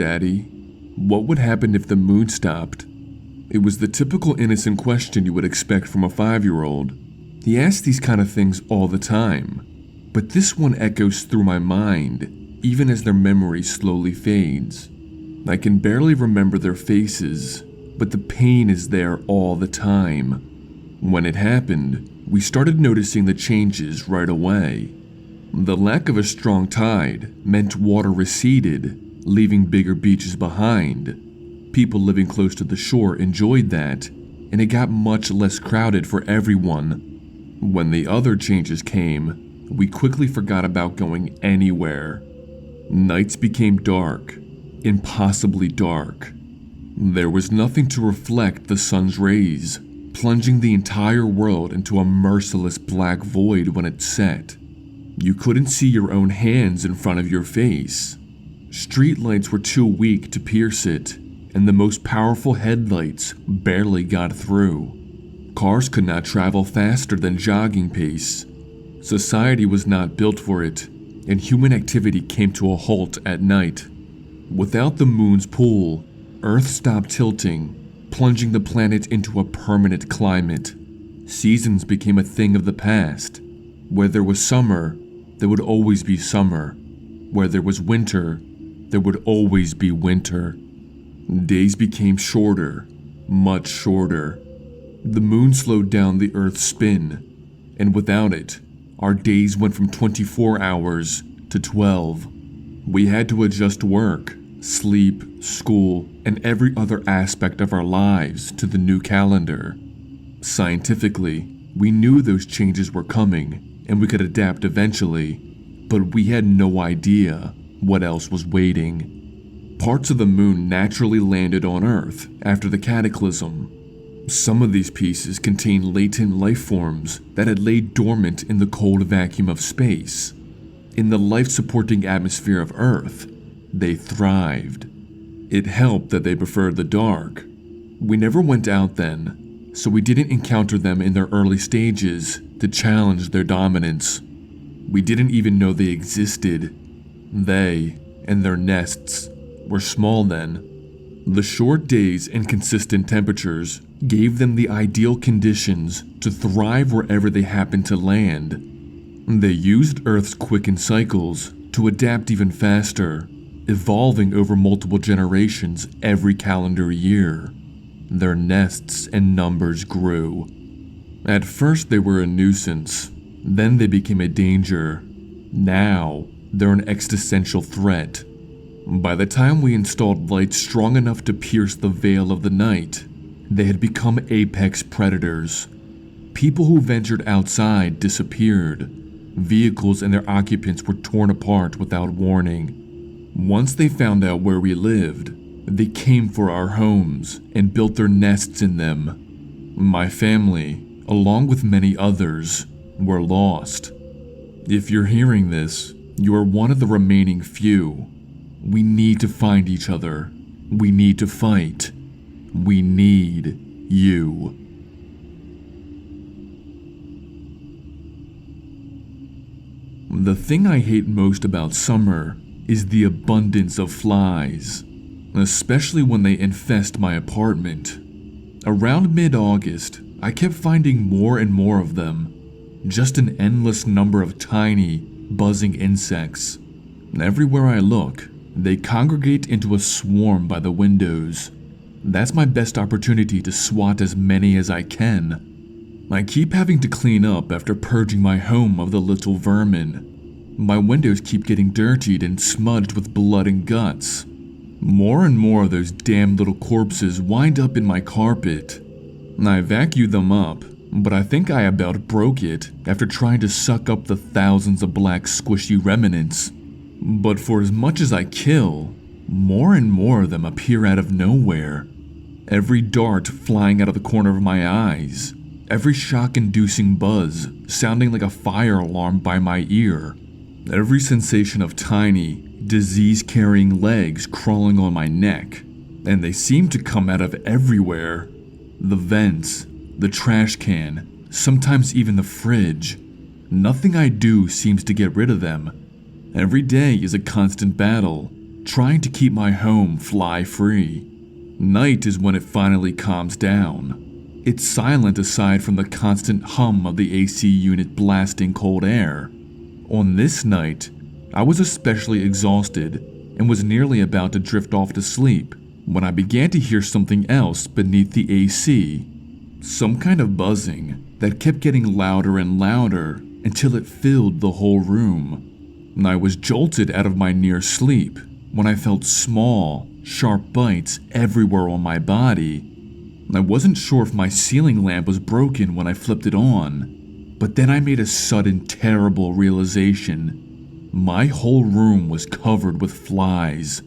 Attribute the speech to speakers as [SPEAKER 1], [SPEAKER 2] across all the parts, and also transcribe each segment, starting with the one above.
[SPEAKER 1] Daddy, what would happen if the moon stopped? It was the typical innocent question you would expect from a 5-year-old. He asked these kind of things all the time, but this one echoes through my mind, even as their memory slowly fades. I can barely remember their faces, but the pain is there all the time. When it happened, we started noticing the changes right away. The lack of a strong tide meant water receded, leaving bigger beaches behind. People living close to the shore enjoyed that, and it got much less crowded for everyone. When the other changes came, we quickly forgot about going anywhere. Nights became dark, impossibly dark. There was nothing to reflect the sun's rays, plunging the entire world into a merciless black void when it set. You couldn't see your own hands in front of your face. Streetlights were too weak to pierce it, and the most powerful headlights barely got through. Cars could not travel faster than jogging pace. Society was not built for it, and human activity came to a halt at night. Without the moon's pull, Earth stopped tilting, plunging the planet into a permanent climate. Seasons became a thing of the past. Where there was summer, there would always be summer. Where there was winter, there would always be winter. Days became shorter, much shorter. The moon slowed down the Earth's spin, and without it, our days went from 24 hours to 12. We had to adjust work, sleep, school, and every other aspect of our lives to the new calendar. Scientifically, we knew those changes were coming, and we could adapt eventually, but we had no idea what else was waiting. Parts of the moon naturally landed on Earth after the cataclysm. Some of these pieces contained latent life forms that had laid dormant in the cold vacuum of space. In the life-supporting atmosphere of Earth, they thrived. It helped that they preferred the dark. We never went out then, so we didn't encounter them in their early stages to challenge their dominance. We didn't even know they existed. They and their nests were small then. The short days and consistent temperatures gave them the ideal conditions to thrive wherever they happened to land. They used Earth's quickened cycles to adapt even faster, evolving over multiple generations every calendar year. Their nests and numbers grew. At first they were a nuisance, then they became a danger. Now they're an existential threat. By the time we installed lights strong enough to pierce the veil of the night, they had become apex predators. People who ventured outside disappeared. Vehicles and their occupants were torn apart without warning. Once they found out where we lived, they came for our homes and built their nests in them. My family, along with many others, were lost. If you're hearing this, you are one of the remaining few. We need to find each other. We need to fight. We need you. The thing I hate most about summer is the abundance of flies, especially when they infest my apartment. Around mid-August, I kept finding more and more of them. Just an endless number of tiny, buzzing insects. Everywhere I look, they congregate into a swarm by the windows. That's my best opportunity to swat as many as I can. I keep having to clean up after purging my home of the little vermin. My windows keep getting dirtied and smudged with blood and guts. More and more of those damn little corpses wind up in my carpet. I vacuumed them up, but I think I about broke it after trying to suck up the thousands of black squishy remnants. But for as much as I kill, more and more of them appear out of nowhere. Every dart flying out of the corner of my eyes, every shock-inducing buzz sounding like a fire alarm by my ear, every sensation of tiny, disease-carrying legs crawling on my neck, and they seem to come out of everywhere. The vents, the trash can, sometimes even the fridge. Nothing I do seems to get rid of them. Every day is a constant battle, trying to keep my home fly-free. Night is when it finally calms down. It's silent aside from the constant hum of the AC unit blasting cold air. On this night, I was especially exhausted and was nearly about to drift off to sleep when I began to hear something else beneath the AC. Some kind of buzzing that kept getting louder and louder until it filled the whole room. And I was jolted out of my near sleep when I felt small, sharp bites everywhere on my body. I wasn't sure if my ceiling lamp was broken when I flipped it on, but then I made a sudden terrible realization. My whole room was covered with flies.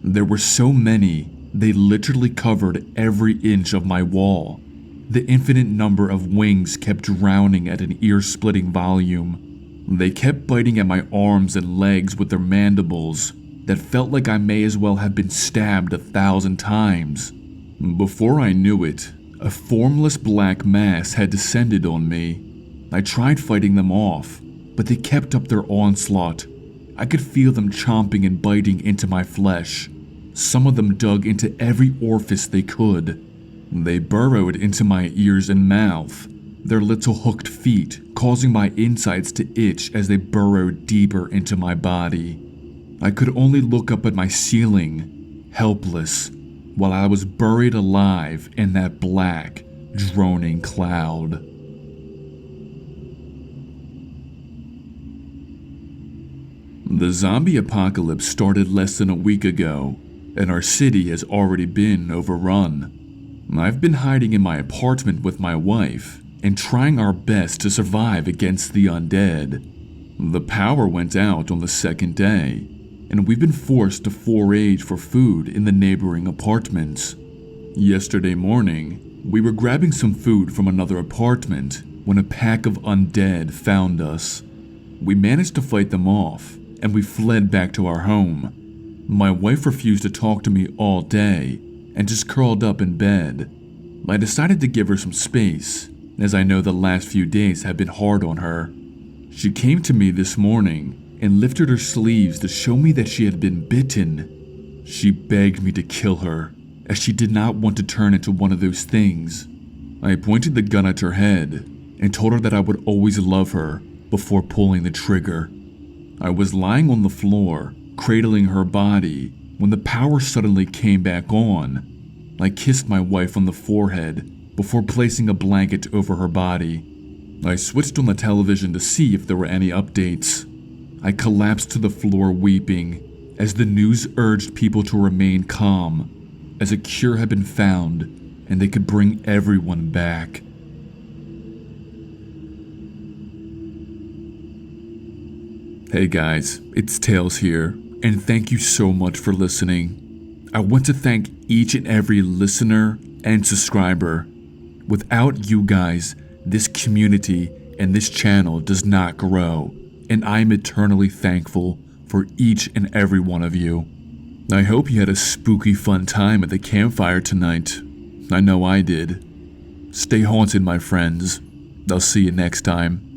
[SPEAKER 1] There were so many, they literally covered every inch of my wall. The infinite number of wings kept drowning at an ear-splitting volume. They kept biting at my arms and legs with their mandibles that felt like I may as well have been stabbed 1,000 times. Before I knew it, a formless black mass had descended on me. I tried fighting them off, but they kept up their onslaught. I could feel them chomping and biting into my flesh. Some of them dug into every orifice they could. They burrowed into my ears and mouth, their little hooked feet causing my insides to itch as they burrowed deeper into my body. I could only look up at my ceiling, helpless, while I was buried alive in that black, droning cloud. The zombie apocalypse started less than a week ago, and our city has already been overrun. I've been hiding in my apartment with my wife and trying our best to survive against the undead. The power went out on the second day, and we've been forced to forage for food in the neighboring apartments. Yesterday morning, we were grabbing some food from another apartment when a pack of undead found us. We managed to fight them off, and we fled back to our home. My wife refused to talk to me all day and just curled up in bed. I decided to give her some space, as I know the last few days have been hard on her. She came to me this morning and lifted her sleeves to show me that she had been bitten. She begged me to kill her, as she did not want to turn into one of those things. I pointed the gun at her head and told her that I would always love her before pulling the trigger. I was lying on the floor, cradling her body, when the power suddenly came back on. I kissed my wife on the forehead before placing a blanket over her body. I switched on the television to see if there were any updates. I collapsed to the floor weeping as the news urged people to remain calm, as a cure had been found and they could bring everyone back. Hey guys, it's Tails here, and thank you so much for listening. I want to thank each and every listener and subscriber. Without you guys, this community and this channel does not grow, and I'm eternally thankful for each and every one of you. I hope you had a spooky fun time at the campfire tonight. I know I did. Stay haunted, my friends. I'll see you next time.